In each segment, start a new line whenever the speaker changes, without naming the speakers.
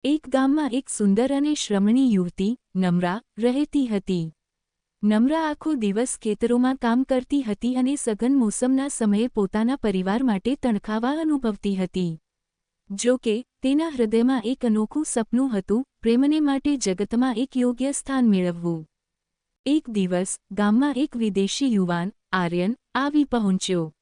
એક ગામમાં એક સુંદર અને શ્રમણી યુવતી નમ્રા રહેતી હતી. નમ્રા આખો દિવસ ખેતરોમાં કામ કરતી હતી અને સઘન મોસમના સમયે પોતાના પરિવાર માટે તણખાવા અનુભવતી હતી. જો કે તેના હૃદયમાં એક અનોખું સપનું હતું, પ્રેમને માટે જગતમાં એક યોગ્ય સ્થાન મેળવવું. એક દિવસ ગામમાં એક વિદેશી યુવાન આર્યન આવી પહોંચ્યો.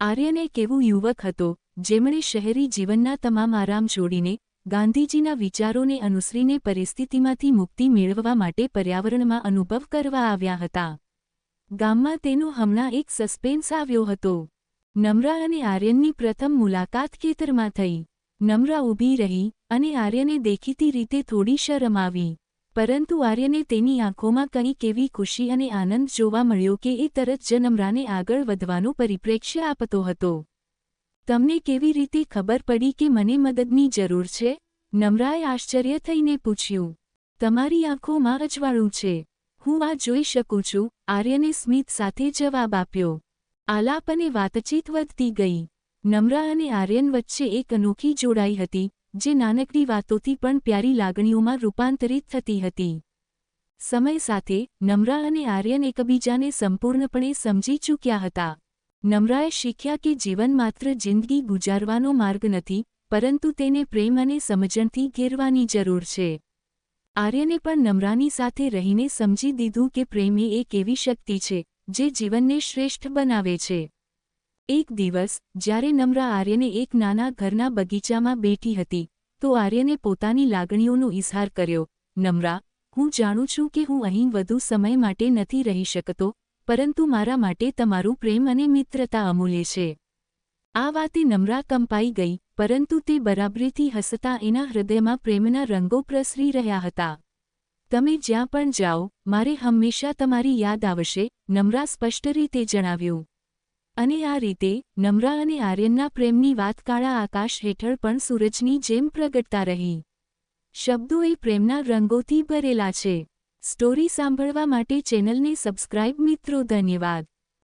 આર્યન એક એવું યુવક હતો જેમણે શહેરી જીવનના તમામ આરામ છોડીને ગાંધીજીના વિચારોને અનુસરીને પરિસ્થિતિમાંથી મુક્તિ મેળવવા માટે પર્યાવરણમાં અનુભવ કરવા આવ્યા હતા. ગામમાં તેનો હમણાં એક સસ્પેન્સ આવ્યો હતો. નમ્રા અને આર્યનની પ્રથમ મુલાકાત ખેતરમાં થઈ. નમ્રા ઊભી રહી અને આર્યને દેખીતી રીતે થોડી શરમ આવી. પરંતુ આર્યને તેની આંખોમાં કંઈક એવી ખુશી અને આનંદ જોવા મળ્યો કે એ તરત જ નમ્રાને આગળ વધવાનો પરિપ્રેક્ષ્ય આપતો હતો. તમને કેવી રીતે ખબર પડી કે મને મદદની જરૂર છે? નમ્રાએ આશ્ચર્ય થઈને પૂછ્યું. તમારી આંખોમાં અજવાળું છે. હું આ જોઈ શકું છું, આર્યને સ્મિત સાથે જવાબ આપ્યો. આલાપ અને વાતચીત વધતી ગઈ. નમ્રા અને આર્યન વચ્ચે એક અનોખી જોડાઈ હતી, જે નાનકડી વાતોથી પણ પ્યારી લાગણીઓમાં રૂપાંતરિત થતી હતી. સમય સાથે નમ્રા અને આર્યન એકબીજાને સંપૂર્ણપણે સમજી ચૂક્યા હતા. નમ્રાએ શીખ્યા કે જીવન માત્ર જિંદગી ગુજારવાનો માર્ગ નથી, પરંતુ તેને પ્રેમ અને સમજણથી ઘેરવાની જરૂર છે. આર્યને પણ નમ્રાની સાથે રહીને સમજી દીધું કે પ્રેમ એ એક એવી શક્તિ છે જે જીવનને શ્રેષ્ઠ બનાવે છે. એક દિવસ જ્યારે નમ્રા આર્યને એક નાના ઘરના બગીચામાં બેઠી હતી, તો આર્યને પોતાની લાગણીઓનો ઇઝહાર કર્યો. નમ્રા, હું જાણું છું કે હું અહીં વધુ સમય માટે નથી રહી શકતો, પરંતુ મારા માટે તમારું પ્રેમ અને મિત્રતા અમૂલ્ય છે. આ વાતે નમ્રા કંપાઈ ગઈ, પરંતુ તે બરાબરીથી હસતા એના હૃદયમાં પ્રેમના રંગો પ્રસરી રહ્યા હતા. તમે જ્યાં પણ જાઓ, મારે હંમેશા તમારી યાદ આવશે, નમ્રા સ્પષ્ટ રીતે જણાવ્યું. અને આ રીતે નમ્રા અને આર્યનના પ્રેમની વાત કાળા આકાશ હેઠળ પણ સૂરજની જેમ પ્રગટતા રહી. શબ્દો એ પ્રેમના રંગોથી ભરેલા છે. સ્ટોરી સાંભળવા માટે ચેનલને સબસ્ક્રાઇબ મિત્રો. ધન્યવાદ.